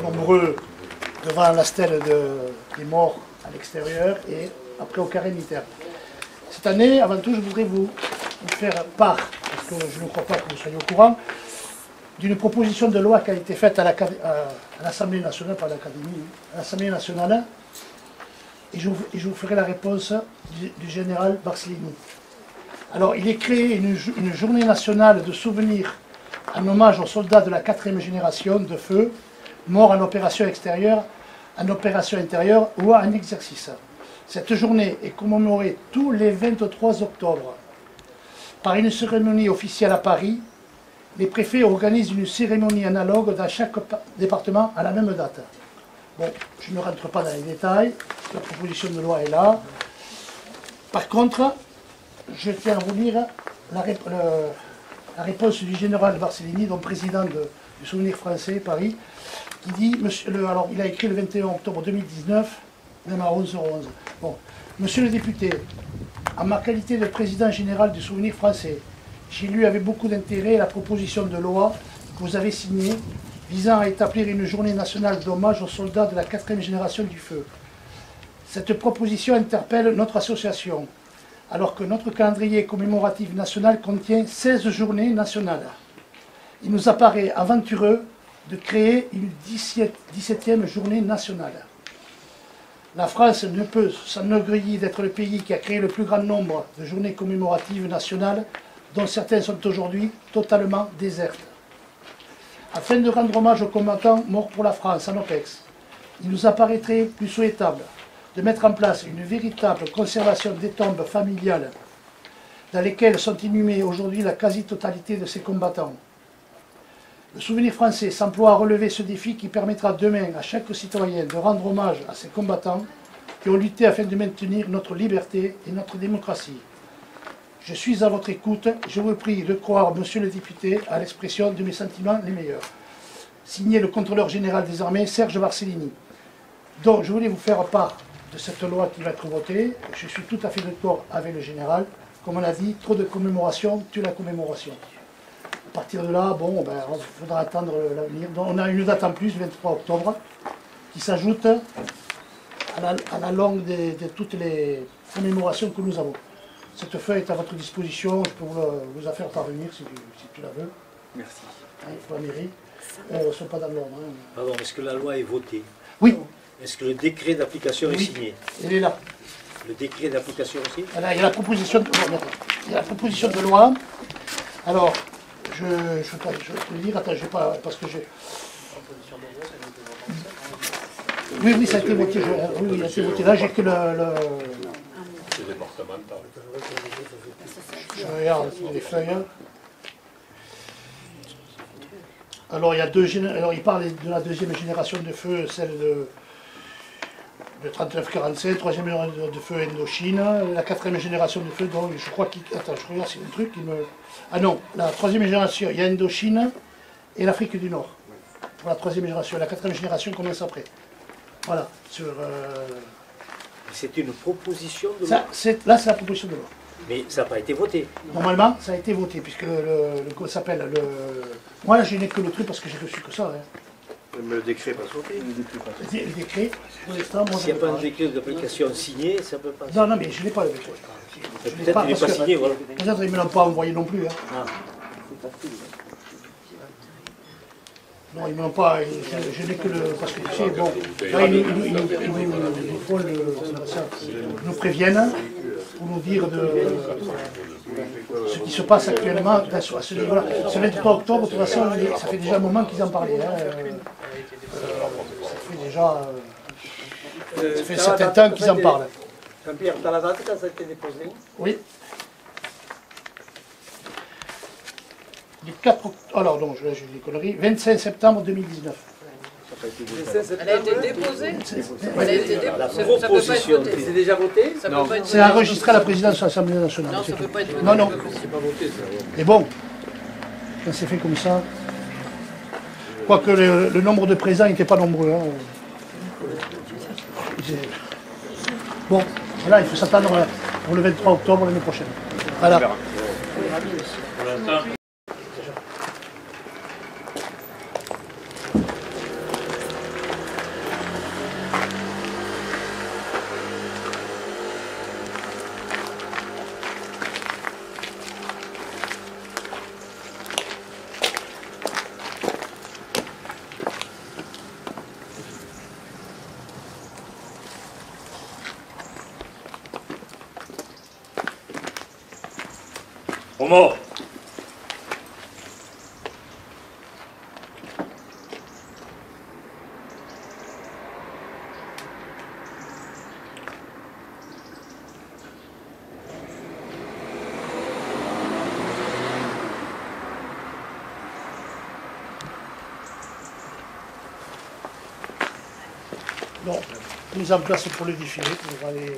nombreux devant la stèle des morts à l'extérieur et après au carré militaire. Cette année, avant tout, je voudrais vous faire part, parce que je ne crois pas que vous soyez au courant, d'une proposition de loi qui a été faite à l'Assemblée nationale, par l'Académie, à l'Assemblée nationale, et je vous ferai la réponse du général Barcellini. Alors, il est créé une journée nationale de souvenir en hommage aux soldats de la 4e génération de feu, morts en opération extérieure, en opération intérieure ou en exercice. Cette journée est commémorée tous les 23 octobre. Par une cérémonie officielle à Paris, les préfets organisent une cérémonie analogue dans chaque département à la même date. Bon, je ne rentre pas dans les détails, la proposition de loi est là. Par contre, je tiens à vous lire la réponse du général Barcellini, donc président du Souvenir français, Paris, qui dit, alors il a écrit le 21 octobre 2019, même à 11h11. Bon, Monsieur le député, en ma qualité de président général du Souvenir français, j'ai lu avec beaucoup d'intérêt la proposition de loi que vous avez signée visant à établir une journée nationale d'hommage aux soldats de la 4e génération du feu. Cette proposition interpelle notre association, alors que notre calendrier commémoratif national contient 16 journées nationales. Il nous apparaît aventureux de créer une 17e journée nationale. La France ne peut s'enorgueillir d'être le pays qui a créé le plus grand nombre de journées commémoratives nationales, dont certaines sont aujourd'hui totalement désertes. Afin de rendre hommage aux combattants morts pour la France en OPEX, il nous apparaîtrait plus souhaitable de mettre en place une véritable conservation des tombes familiales dans lesquelles sont inhumés aujourd'hui la quasi-totalité de ces combattants. Le Souvenir français s'emploie à relever ce défi qui permettra demain à chaque citoyen de rendre hommage à ces combattants qui ont lutté afin de maintenir notre liberté et notre démocratie. Je suis à votre écoute, je vous prie de croire, monsieur le député, à l'expression de mes sentiments les meilleurs. Signé le contrôleur général des armées, Serge Barcellini. Donc je voulais vous faire part de cette loi qui va être votée. Je suis tout à fait d'accord avec le général. Comme on l'a dit, trop de commémoration tue la commémoration. À partir de là, bon, ben, il faudra attendre l'avenir. Donc on a une date en plus, 23 octobre, qui s'ajoute à la longue de toutes les commémorations que nous avons. Cette feuille est à votre disposition, je peux vous la faire parvenir si tu la veux. Merci. Pour la mairie. Elles ne sont pas dans l'ordre. Hein. Pardon, est-ce que la loi est votée? Oui. Est-ce que le décret d'application est signé? Il est là. Le décret d'application aussi? Voilà, il y a la proposition de loi. Alors, je vais te le dire, attends, je vais pas, parce que j'ai... Oui, ça a été voté. Oui, ça a été voté. Là, j'ai que le... C'est départemental. Je regarde les feuilles. Alors, il parle de la 2e génération de feu, celle de 39-45, 3e génération de feu Indochine, la 4e génération de feu, donc je crois qu'il... Attends, je regarde, c'est un truc qui me... Ah non, la 3e génération, il y a Indochine et l'Afrique du Nord. Pour la 3e génération, la 4e génération commence après. Voilà, sur... C'est une proposition de loi. Là, c'est la proposition de loi. Mais ça n'a pas été voté. Normalement, ça a été voté, puisque comment ça s'appelle moi, là, je n'ai que le truc parce que j'ai reçu que ça. Hein. Mais le décret n'est pas voté. Le décret, pour l'instant, moi, S'il n'y a pas un décret d'application signé, ça ne peut pas... Non, mais je n'ai pas le décret. Peut-être qu'il n'est pas signé, voilà. Peut-être qu'ils ne me l'ont pas envoyé non plus. Hein. Ah. Non, ils ne me l'ont pas. Je n'ai que le... Parce que, tu sais, bon, là, ils nous préviennent pour nous dire de ce qui se passe actuellement à ce niveau-là. Ce 23 octobre, de toute façon, ça fait déjà un moment qu'ils en parlaient. Hein. Ça fait déjà... ça fait un certain temps qu'ils en parlent. Jean-Pierre, tu as la date quand ça a été déposé? Oui. Du 4 octobre... Alors non, je dis des conneries. 25 septembre 2019. Elle a été déposée. Elle a été déposée. La Ça ne peut pas être proposition. voté. C'est déjà voté? Ça peut pas être C'est enregistré à la présidence de l'Assemblée nationale. Non, ça ne peut pas être voté. Non. C'est pas voté, ça. Et bon, quand c'est fait comme ça... Quoique le nombre de présents n'était pas nombreux. Hein. Bon, voilà, il faut s'attendre pour le 23 octobre l'année prochaine. Voilà. Homo. Bon, mise en place pour le défilé, pour aller...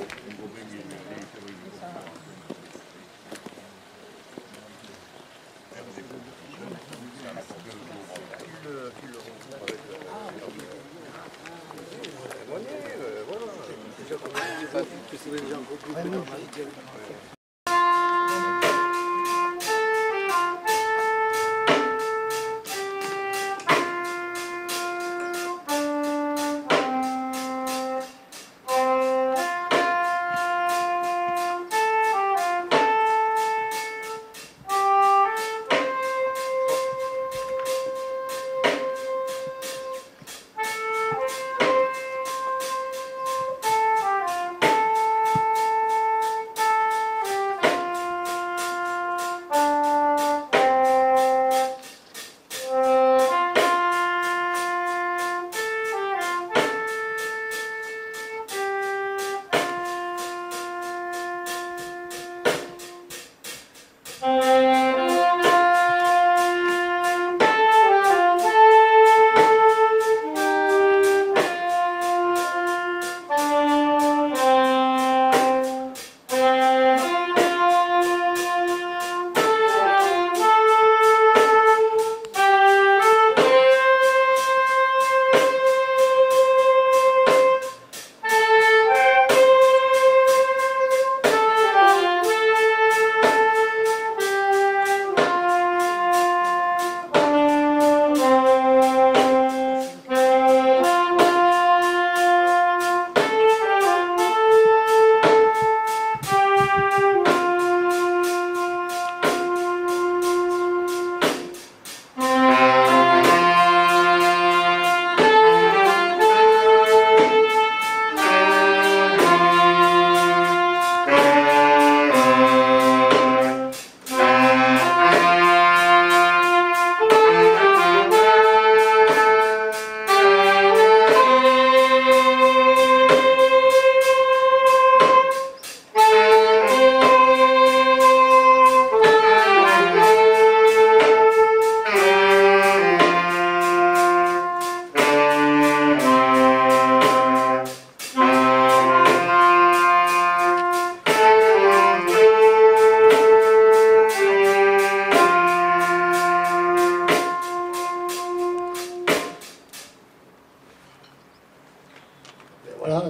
Voilà,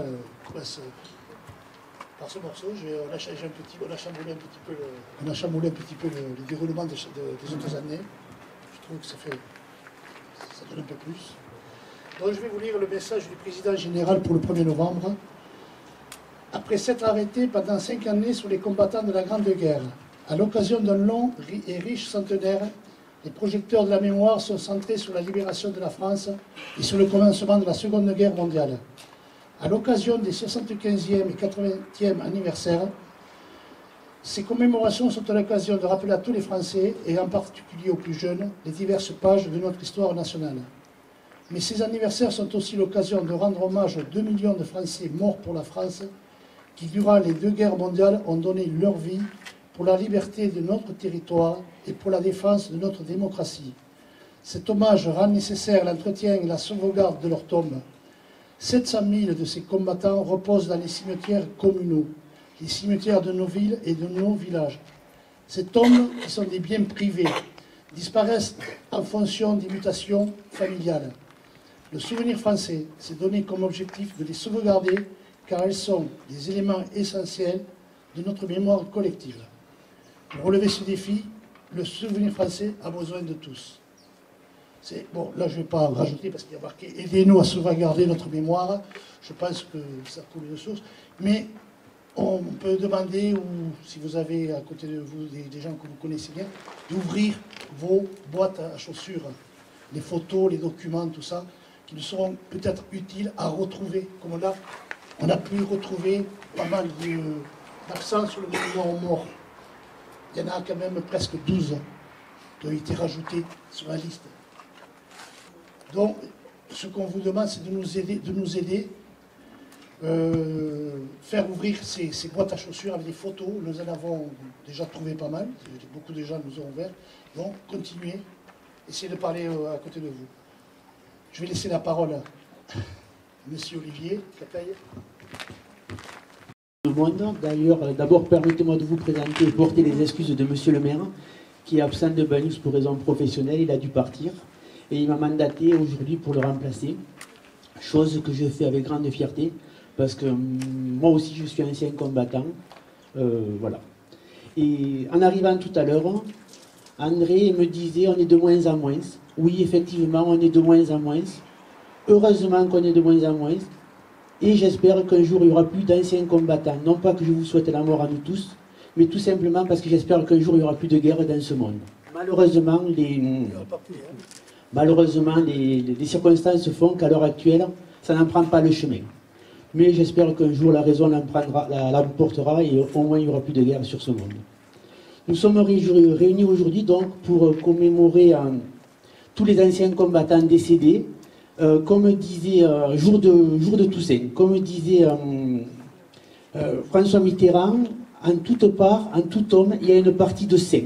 par ce morceau, on a changé un petit, on a chamboulé un petit peu le déroulement des autres années. Je trouve que ça donne un peu plus. Donc je vais vous lire le message du président général pour le 1er novembre. Après s'être arrêté pendant 5 années sur les combattants de la Grande Guerre, à l'occasion d'un long et riche centenaire, les projecteurs de la mémoire sont centrés sur la libération de la France et sur le commencement de la Seconde Guerre mondiale. À l'occasion des 75e et 80e anniversaires, ces commémorations sont l'occasion de rappeler à tous les Français, et en particulier aux plus jeunes, les diverses pages de notre histoire nationale. Mais ces anniversaires sont aussi l'occasion de rendre hommage aux 2 millions de Français morts pour la France, qui, durant les 2 guerres mondiales, ont donné leur vie pour la liberté de notre territoire et pour la défense de notre démocratie. Cet hommage rend nécessaire l'entretien et la sauvegarde de leurs tombes. 700 000 de ces combattants reposent dans les cimetières communaux, les cimetières de nos villes et de nos villages. Ces tombes, qui sont des biens privés, disparaissent en fonction des mutations familiales. Le souvenir français s'est donné comme objectif de les sauvegarder, car elles sont des éléments essentiels de notre mémoire collective. Pour relever ce défi, le souvenir français a besoin de tous. Bon, là, je ne vais pas rajouter parce qu'il y a marqué « Aidez-nous à sauvegarder notre mémoire ». Je pense que ça coule de source. Mais on peut demander, ou si vous avez à côté de vous des gens que vous connaissez bien, d'ouvrir vos boîtes à chaussures, les photos, les documents, tout ça, qui nous seront peut-être utiles à retrouver. Comme là, on a pu retrouver pas mal d'accents sur le monument aux morts. il y en a quand même presque 12 qui ont été rajoutés sur la liste. Donc, ce qu'on vous demande, c'est de nous aider, faire ouvrir ces boîtes à chaussures avec des photos. Nous en avons déjà trouvé pas mal, beaucoup de gens nous ont ouvert. Donc, continuez, essayez de parler à côté de vous. Je vais laisser la parole à Monsieur Olivier Capeille. D'ailleurs, d'abord, permettez-moi de vous présenter et porter les excuses de Monsieur le maire, qui est absent de Banus pour raison professionnelle. Il a dû partir et il m'a mandaté aujourd'hui pour le remplacer, chose que je fais avec grande fierté, parce que moi aussi je suis ancien combattant. Voilà. Et en arrivant tout à l'heure, André me disait on est de moins en moins. Oui, effectivement, on est de moins en moins. Heureusement qu'on est de moins en moins. Et j'espère qu'un jour il n'y aura plus d'anciens combattants. Non pas que je vous souhaite la mort à nous tous, mais tout simplement parce que j'espère qu'un jour il n'y aura plus de guerre dans ce monde. Malheureusement, les circonstances font qu'à l'heure actuelle, ça n'en prend pas le chemin. Mais j'espère qu'un jour la raison l'emportera et au moins il n'y aura plus de guerre sur ce monde. Nous sommes réunis aujourd'hui donc pour commémorer tous les anciens combattants décédés. Comme disait jour de Toussaint, comme disait François Mitterrand, en toute part, en tout homme, il y a une partie de saint.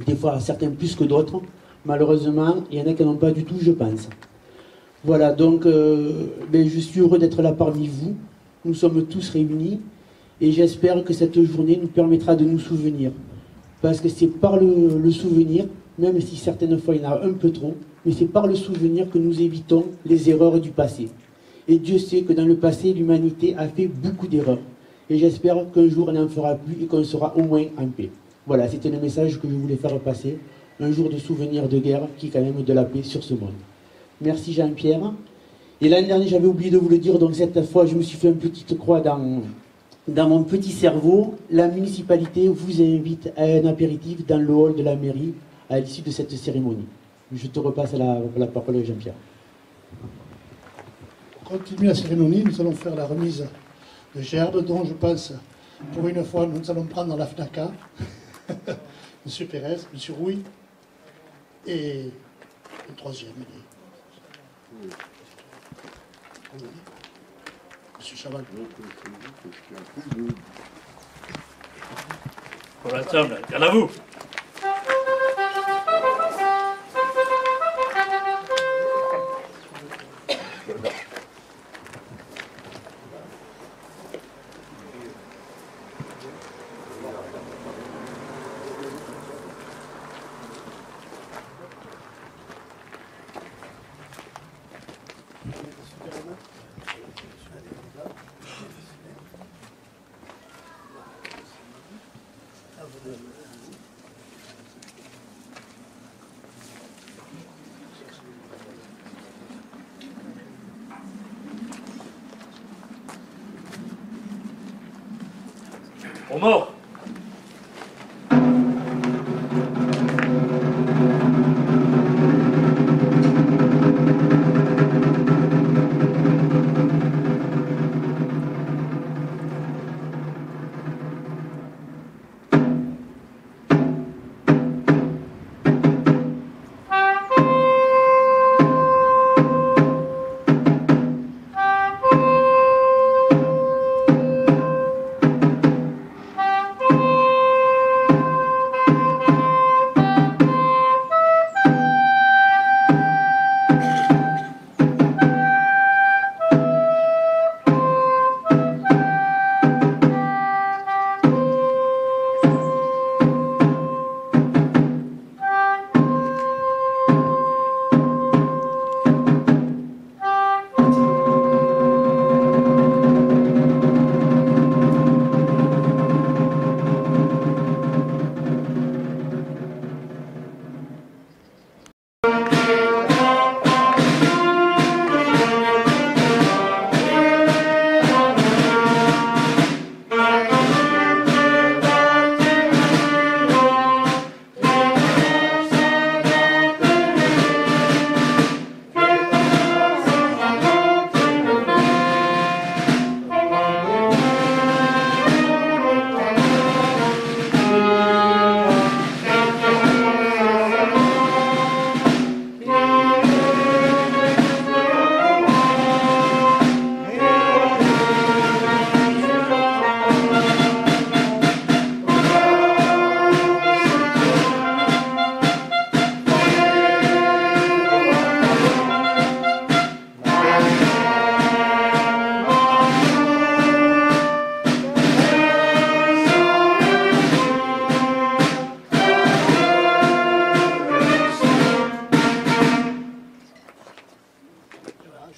Des fois, certains plus que d'autres. Malheureusement, il y en a qui n'ont pas du tout, je pense. Voilà, donc je suis heureux d'être là parmi vous. Nous sommes tous réunis et j'espère que cette journée nous permettra de nous souvenir. Parce que c'est par le souvenir, même si certaines fois il y en a un peu trop, mais c'est par le souvenir que nous évitons les erreurs du passé. Et Dieu sait que dans le passé, l'humanité a fait beaucoup d'erreurs. Et j'espère qu'un jour, on n'en fera plus et qu'on sera au moins en paix. Voilà, c'était le message que je voulais faire passer. Un jour de souvenir de guerre qui est quand même de la paix sur ce monde. Merci Jean-Pierre. Et l'année dernière, j'avais oublié de vous le dire, donc cette fois, je me suis fait une petite croix dans mon petit cerveau. La municipalité vous invite à un apéritif dans le hall de la mairie à l'issue de cette cérémonie. Je te repasse la parole, Jean-Pierre. On continue la cérémonie, nous allons faire la remise de gerbes, dont je pense, pour une fois, nous allons prendre la FNACA, M. Pérez, M. Rouille, et le troisième, M. Chaval. Pour l'ensemble, garde à vous. Aux morts.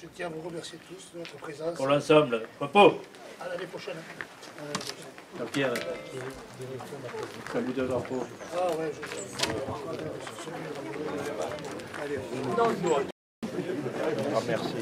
je tiens à vous remercier tous de votre présence. Pour l'ensemble. Repos. À l'année prochaine. Jean-Pierre. Salut de drapeau. Ah ouais, allez. Merci.